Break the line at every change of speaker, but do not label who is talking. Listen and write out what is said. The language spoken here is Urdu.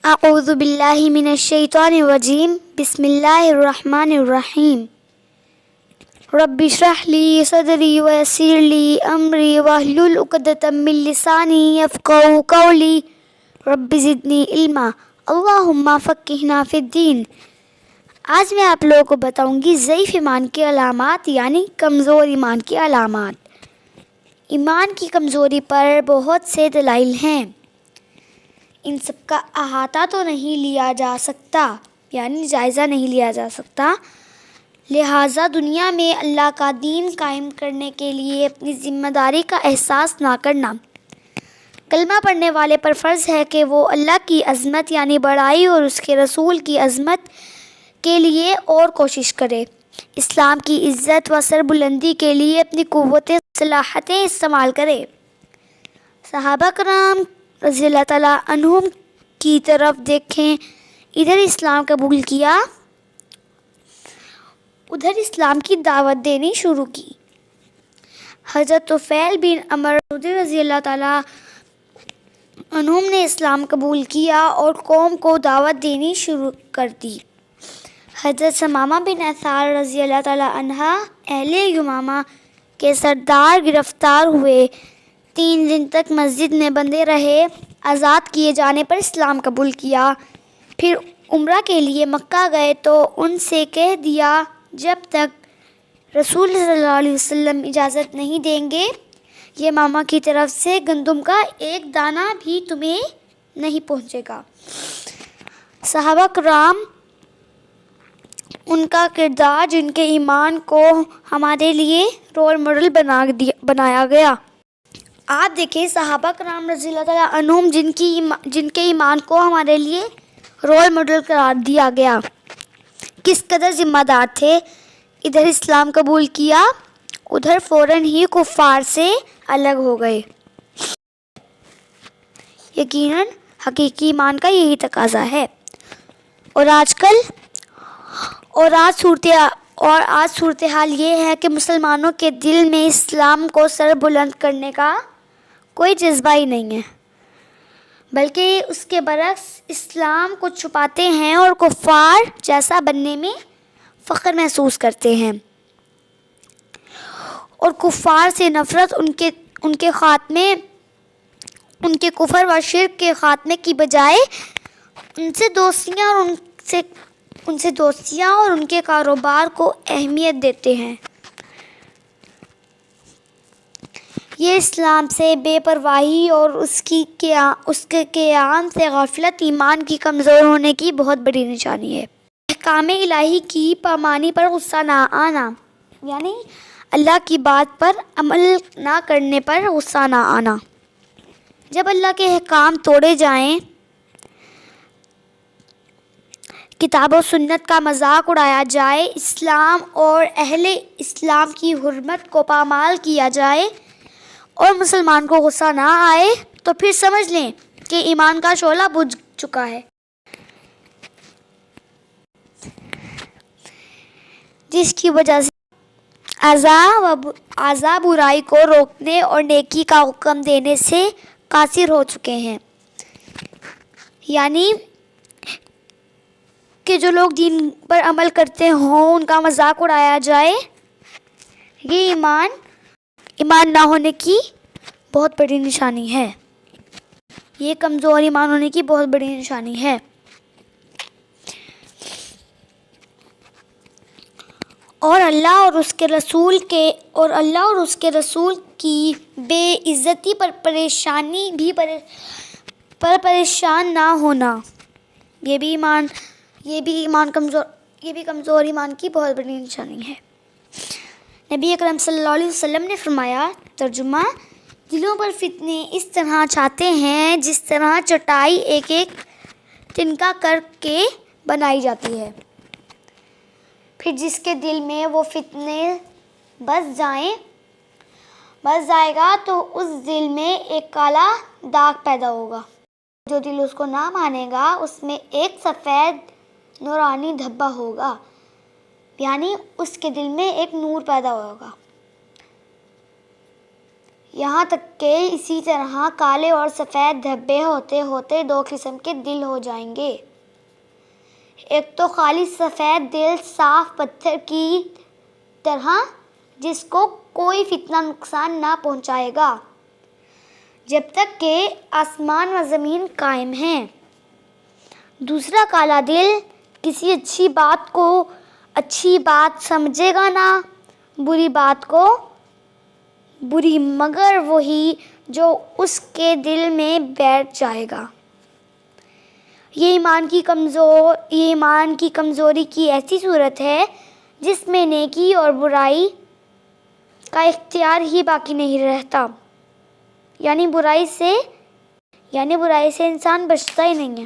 اعوذ باللہ من الشیطان الرجیم بسم اللہ الرحمن الرحیم رب اشرح لی صدری ویسر لی امری واحلل عقدۃ من لسانی یفقہوا قولی رب زدنی علما اللہم فقہنا فی الدین۔ آج میں آپ لوگوں کو بتاؤں گی ضعیف ایمان کی علامات یعنی کمزور ایمان کی علامات۔ ایمان کی کمزوری پر بہت سے دلائل ہیں، ان سب کا احاطہ تو نہیں لیا جا سکتا یعنی جائزہ نہیں لیا جا سکتا، لہٰذا دنیا میں اللہ کا دین قائم کرنے کے لیے اپنی ذمہ داری کا احساس نہ کرنا۔ کلمہ پڑھنے والے پر فرض ہے کہ وہ اللہ کی عظمت یعنی بڑائی اور اس کے رسول کی عظمت کے لیے اور کوشش کرے، اسلام کی عزت و سربلندی کے لیے اپنی قوتیں صلاحیتیں استعمال کرے۔ صحابہ کرام رضی اللہ تعالیٰ عنہم کی طرف دیکھیں، ادھر اسلام قبول کیا، ادھر اسلام کی دعوت دینی شروع کی۔ حضرت طفیل بن عمر رضی اللہ تعالیٰ عنہم نے اسلام قبول کیا اور قوم کو دعوت دینی شروع کر دی۔ حضرت ثمامہ بن اثار رضی اللہ تعالیٰ عنہ اہل یمامہ کے سردار گرفتار ہوئے، 3 دن تک مسجد میں بندے رہے، آزاد کیے جانے پر اسلام قبول کیا۔ پھر عمرہ کے لیے مکہ گئے تو ان سے کہہ دیا جب تک رسول صلی اللہ علیہ وسلم اجازت نہیں دیں گے، یمامہ کی طرف سے گندم کا ایک دانہ بھی تمہیں نہیں پہنچے گا۔ صحابہ کرام ان کا کردار جن کے ایمان کو ہمارے لیے رول ماڈل بنایا گیا۔ آپ دیکھیں صحابہ کرام رضی اللہ تعالیٰ عنہم جن کے ایمان کو ہمارے لیے رول ماڈل قرار دیا گیا، کس قدر ذمہ دار تھے۔ ادھر اسلام قبول کیا، ادھر فوراً ہی کفار سے الگ ہو گئے۔ یقیناً حقیقی ایمان کا یہی تقاضا ہے۔ اور آج صورتحال یہ ہے کہ مسلمانوں کے دل میں اسلام کو سر بلند کرنے کا کوئی جذبہ ہی نہیں ہے، بلکہ اس کے برعکس اسلام کو چھپاتے ہیں اور کفار جیسا بننے میں فخر محسوس کرتے ہیں، اور کفار سے نفرت ان کے کفر و شرک کے خاتمے کی بجائے ان سے دوستیاں اور ان کے کاروبار کو اہمیت دیتے ہیں۔ یہ اسلام سے بے پرواہی اور اس کے قیام سے غفلت ایمان کی کمزور ہونے کی بہت بڑی نشانی ہے۔ احکام الہی کی پامانی پر غصہ نہ آنا یعنی اللہ کی بات پر عمل نہ کرنے پر غصہ نہ آنا۔ جب اللہ کے احکام توڑے جائیں، کتاب و سنت کا مذاق اڑایا جائے، اسلام اور اہل اسلام کی حرمت کو پامال کیا جائے اور مسلمان کو غصہ نہ آئے تو پھر سمجھ لیں کہ ایمان کا شعلہ بجھ چکا ہے، جس کی وجہ سے اعضاء برائی کو روکنے اور نیکی کا حکم دینے سے قاصر ہو چکے ہیں۔ یعنی کہ جو لوگ دین پر عمل کرتے ہوں ان کا مذاق اڑایا جائے، یہ ایمان نہ ہونے کی بہت بڑی نشانی ہے، یہ کمزور ایمان ہونے کی بہت بڑی نشانی ہے۔ اور اللہ اور اس کے رسول کی بے عزتی پر پریشان نہ ہونا، یہ بھی کمزور ایمان کی بہت بڑی نشانی ہے۔ نبی اکرم صلی اللہ علیہ وسلم نے فرمایا، ترجمہ: دلوں پر فتنے اس طرح چھاتے ہیں جس طرح چٹائی ایک ایک تنکا کر کے بنائی جاتی ہے، پھر جس کے دل میں وہ فتنے بس جائے گا تو اس دل میں ایک کالا داغ پیدا ہوگا۔ جو دل اس کو نہ مانے گا اس میں ایک سفید نورانی دھبہ ہوگا، یعنی اس کے دل میں ایک نور پیدا ہوگا۔ یہاں تک کہ اسی طرح کالے اور سفید دھبے ہوتے ہوتے دو قسم کے دل ہو جائیں گے۔ ایک تو خالص سفید دل صاف پتھر کی طرح جس کو کوئی فتنہ نقصان نہ پہنچائے گا جب تک کہ آسمان و زمین قائم ہیں۔ دوسرا کالا دل کسی اچھی بات کو اچھی بات سمجھے گا نہ، بری بات کو بری، مگر وہی جو اس کے دل میں بیٹھ جائے گا۔ یہ ایمان کی کمزوری کی ایسی صورت ہے جس میں نیکی اور برائی کا اختیار ہی باقی نہیں رہتا، یعنی برائی سے انسان بچتا ہی نہیں ہے۔